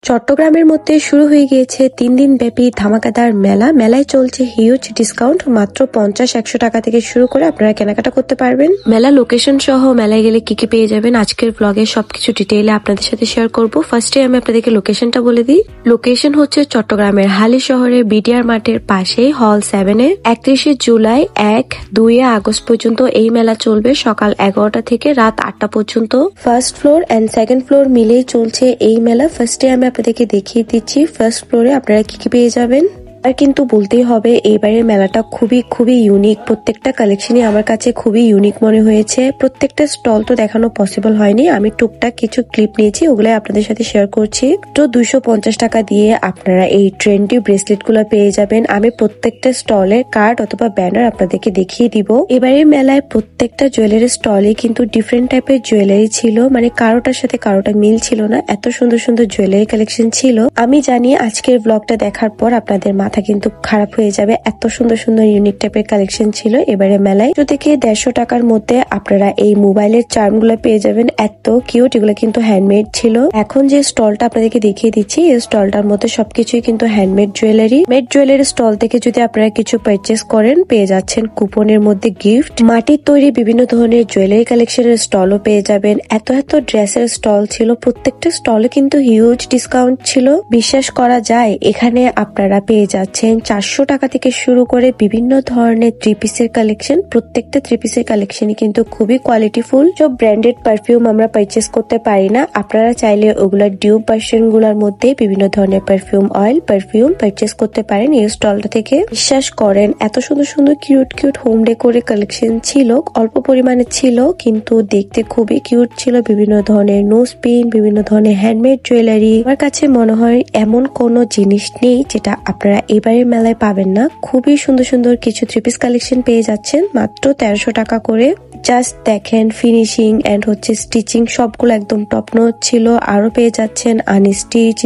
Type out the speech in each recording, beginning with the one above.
চট্টগ্রামের মধ্যে শুরু হয়ে গিয়েছে 3 দিন ব্যাপী ধামাকাদার মেলা। মেলায় চলছে হিউজ ডিসকাউন্ট, মাত্র 50-100 টাকা থেকে শুরু করে আপনারা কেনাকাটা করতে পারবেন। মেলা লোকেশন সহ মেলায় গেলে কি কি পেয়ে যাবেন আজকের ব্লগে সবকিছু ডিটেইলে আপনাদের সাথে শেয়ার করব। ফার্স্টে আমি আপনাদেরকে লোকেশনটা বলে দিই। লোকেশন হচ্ছে চট্টগ্রামের হালি শহরে বিডিআর মাঠের পাশে হল 7-এ। 31শে জুলাই 1-2 আগস্ট পর্যন্ত এই মেলা চলবে, সকাল 11টা থেকে রাত 8টা পর্যন্ত। First floor and second floor মিলেই চলছে এই মেলা। ফার্স্টে আমি আপনাদেরকে দেখিয়ে দিচ্ছি ফার্স্ট ফ্লোরে আপনারা কি কি পেয়ে যাবেন। আর কিন্তু বলতেই হবে এইবারের মেলাটা খুবই ইউনিক। প্রত্যেকটা কালেকশনই আমার কাছে খুবই ইউনিক মনে হয়েছে। প্রত্যেকটা স্টল তো দেখানো পসিবল হয়নি, আমি টুকটাক কিছু ক্লিপ নিয়েছি, ওগুলো আপনাদের সাথে শেয়ার করছি। তো 250 টাকা দিয়ে আপনারা এই ট্রেন্ডি ব্রেসলেট গুলো পেয়ে যাবেন। আমি প্রত্যেকটা স্টলের কার্ড অথবা ব্যানার আপনাদেরকে দেখিয়ে দিব। এবারের মেলায় প্রত্যেকটা জুয়েলারি স্টলে কিন্তু ডিফারেন্ট টাইপের জুয়েলারি ছিল, মানে কারোটার সাথে কারোটা মিল ছিল না, এত সুন্দর সুন্দর জুয়েলারি কালেকশন ছিল। আমি জানি আজকের ব্লগটা দেখার পর আপনাদের মাথা কিন্তু খারাপ হয়ে যাবে, এত সুন্দর সুন্দর ইউনিক টাইপের কালেকশন ছিল এবারে মেলায়। থেকে 150 টাকার মধ্যে আপনারা এই মোবাইলের চার্ম গুলো পেয়ে যাবেন, এত কিউট। এগুলো কিন্তু হ্যান্ডমেড ছিল। এখন যে স্টলটা আপনাদেরকে দেখিয়ে দিচ্ছি, এই স্টলটার মধ্যে সবকিছুই কিন্তু handmade jewellery. Made jewellery stall থেকে যদি আপনারা কিছু পারচেস করেন পেয়ে যাচ্ছেন কুপনের মধ্যে গিফট। মাটির তৈরি বিভিন্ন ধরনের জুয়েলারি কালেকশনের স্টলও পেয়ে যাবেন। এত ড্রেসের স্টল ছিল, প্রত্যেকটা স্টলে কিন্তু হিউজ ডিসকাউন্ট ছিল। বিশ্বাস করা যায় এখানে আপনারা পেয়ে যাচ্ছেন 400 টাকা থেকে শুরু করে বিভিন্ন ধরনের 3 পিসের কালেকশন। প্রত্যেকটা 3 পিসের কালেকশনই কিন্তু খুবই কোয়ালিটিফুল। সব ব্র্যান্ডেড পারফিউম আমরা পারচেস করতে পারি না, আপনারা চাইলে ওগুলা ডিউব ভার্সন গুলার মধ্যে বিভিন্ন ধরনের পারফিউম অয়েল পারফিউম পারচেস করতে পারেন এই স্টলটা থেকে। বিশ্বাস করেন এত সুন্দর সুন্দর কিউট হোম ডেকোরের কালেকশন ছিল, অল্প পরিমাণে ছিল কিন্তু দেখতে খুবই কিউট ছিল। বিভিন্ন ধরনের নোজ পিন, বিভিন্ন ধরনের হ্যান্ডমেড জুয়েলারি। আমার কাছে মনে হয় এমন কোনো জিনিস নেই যেটা আপনারা এবারের মেলায় পাবেন না। খুবই সুন্দর সুন্দর কিছু 3 পিস কালেকশন পেয়ে যাচ্ছেন মাত্র 1300 টাকা করে। জাস্ট দেখেন ফিনিশিং এন্ড স্টিচিং সবগুলো একদম টপ নচ ছিল। আরো পেয়ে যাচ্ছেন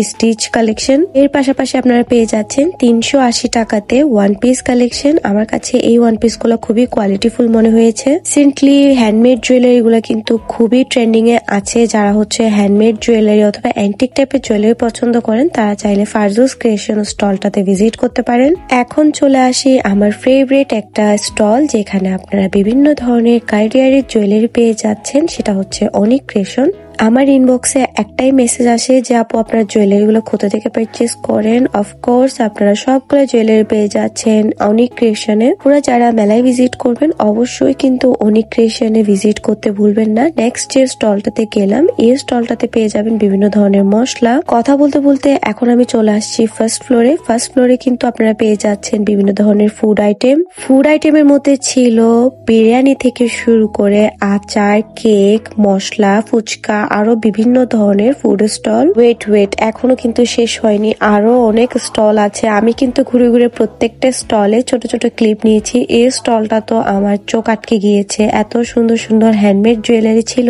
স্টিচ কালেকশন। এর পাশাপাশি আপনারা পেয়ে যাচ্ছেন 380 টাকাতে 1 পিস কালেকশন। আমার কাছে এই 1 পিস গুলো খুবই কোয়ালিটিফুল মনে হয়েছে। সিম্পলি হ্যান্ডমেড জুয়েলারি গুলো কিন্তু খুবই ট্রেন্ডিং এ আছে। যারা হ্যান্ডমেড জুয়েলারি অথবা অ্যান্টিক টাইপের জুয়েলারি পছন্দ করেন তারা চাইলে ফারজুস ক্রিয়েশন স্টলটাতে ভিজিট করতে পারেন। এখন চলে আসি আমার ফেভারিট একটা স্টল, যেখানে আপনারা বিভিন্ন ধরনের কার্ডিয়ারের জুয়েলারি পেয়ে যাচ্ছেন, সেটা হচ্ছে অনিক ক্রিয়েশন। আমার ইনবক্সে একটাই মেসেজ আসে যে আপু আপনারা জুয়েলারি গুলো কোথা থেকে পারচেস করেন। অফকোর্স আপনারা সবগুলো জুয়েলারি পেয়ে যাচ্ছেন অনিক ক্রিয়েশনে। পুরো যারা মেলায় ভিজিট করবেন অবশ্যই কিন্তু অনিক ক্রিয়েশনে ভিজিট করতে ভুলবেন না। নেক্সট যে স্টলটাতে গেলাম, এই স্টলটাতে পেয়ে যাবেন বিভিন্ন ধরনের মশলা। কথা বলতে বলতে এখন আমি চলে আসছি ফার্স্ট ফ্লোরে। ফার্স্ট ফ্লোরে কিন্তু আপনারা পেয়ে যাচ্ছেন বিভিন্ন ধরনের ফুড আইটেমের মধ্যে ছিল বিরিয়ানি থেকে শুরু করে আচার, কেক, মশলা, ফুচকা, আরো বিভিন্ন ধরনের ফুড স্টল। ওয়েট এখনো কিন্তু শেষ হয়নি, আরো অনেক স্টল আছে। আমি কিন্তু ঘুরে প্রত্যেকটা স্টলে ছোট ছোট ক্লিপ নিয়েছি। এই স্টলটা তো আমার চোখ আটকে গিয়েছে, এত সুন্দর সুন্দর হ্যান্ডমেড জুয়েলারি ছিল।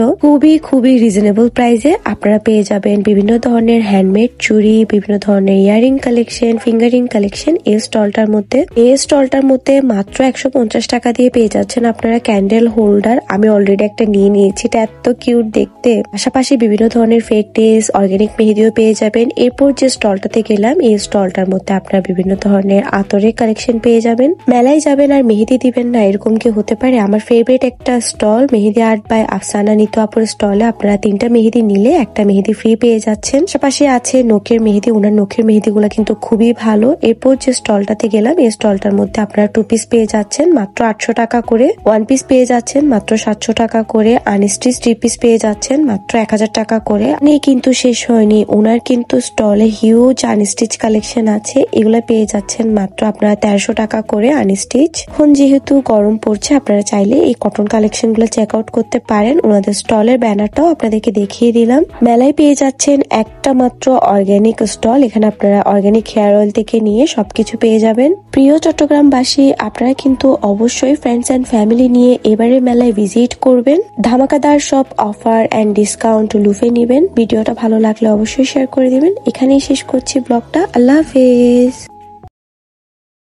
খুবই রিজনেবল প্রাইসে আপনারা পেয়ে যাবেন বিভিন্ন ধরনের হ্যান্ডমেড চুড়ি, বিভিন্ন ধরনের ইয়ারিং কালেকশন, ফিঙ্গারিং কালেকশন এই স্টলটার মধ্যে মাত্র 150 টাকা দিয়ে পেয়ে যাচ্ছেন আপনারা ক্যান্ডেল হোল্ডার। আমি অলরেডি একটা নিয়ে নিয়েছি, এটা এত কিউট দেখতে। পাশাপাশি বিভিন্ন ধরনের ফেক টেস, অর্গানিক মেহেদিও পেয়ে যাবেন। এরপর যে স্টলটাতে গেলাম, এই স্টলটার মধ্যে আপনারা বিভিন্ন ধরনের আতরের কালেকশন পেয়ে যাবেন। মেলায় যাবেন আর মেহেদি দিবেন না, এরকম কি হতে পারে? আমার ফেভারিট একটা stall Mehedi art by Afsana Nitu আপুর স্টলে আপনারা 3টা মেহেদি নিলে একটা মেহেদি ফ্রি পেয়ে যাচ্ছেন। পাশাপাশি আছে নখের মেহেদি, ওনার নখের মেহেদি গুলা কিন্তু খুবই ভালো। এরপর যে স্টলটাতে গেলাম, এই স্টলটার মধ্যে আপনারা 2 পিস পেয়ে যাচ্ছেন মাত্র 800 টাকা করে, 1 পিস পেয়ে যাচ্ছেন মাত্র 700 টাকা করে, আনস্টিচ 3 পিস পেয়ে যাচ্ছেন মাত্র 1000 টাকা করে। কিন্তু শেষ হয়নি, ওনার কিন্তু স্টলে হিউজ আনস্টিচ কালেকশন আছে, এগুলা পেয়ে যাচ্ছেন মাত্র আপনারা 1300 টাকা করে আনস্টিচ। এখন যেহেতু গরম পড়ছে আপনারা চাইলে এই কটন কালেকশন গুলো চেক আউট করতে পারেন। ওনাদের স্টলের ব্যানারটাও আপনাদেরকে দেখিয়ে দিলাম। মেলায় পেয়ে যাচ্ছেন একটা মাত্র অর্গানিক স্টল, এখানে আপনারা অর্গানিক হেয়ার অয়েল থেকে নিয়ে সবকিছু পেয়ে যাবেন। প্রিয় চট্টগ্রামবাসী, আপনারা কিন্তু অবশ্যই ফ্রেন্ডস এন্ড ফ্যামিলি নিয়ে এবারের মেলায় ভিজিট করবেন। ধামাকাদার সব অফার এন্ড ডিসকাউন্ট লুফে নিবেন। ভিডিওটা ভালো লাগলে অবশ্যই শেয়ার করে দিবেন। এখানেই শেষ করছি ব্লগটা। আল্লাহ হাফেজ।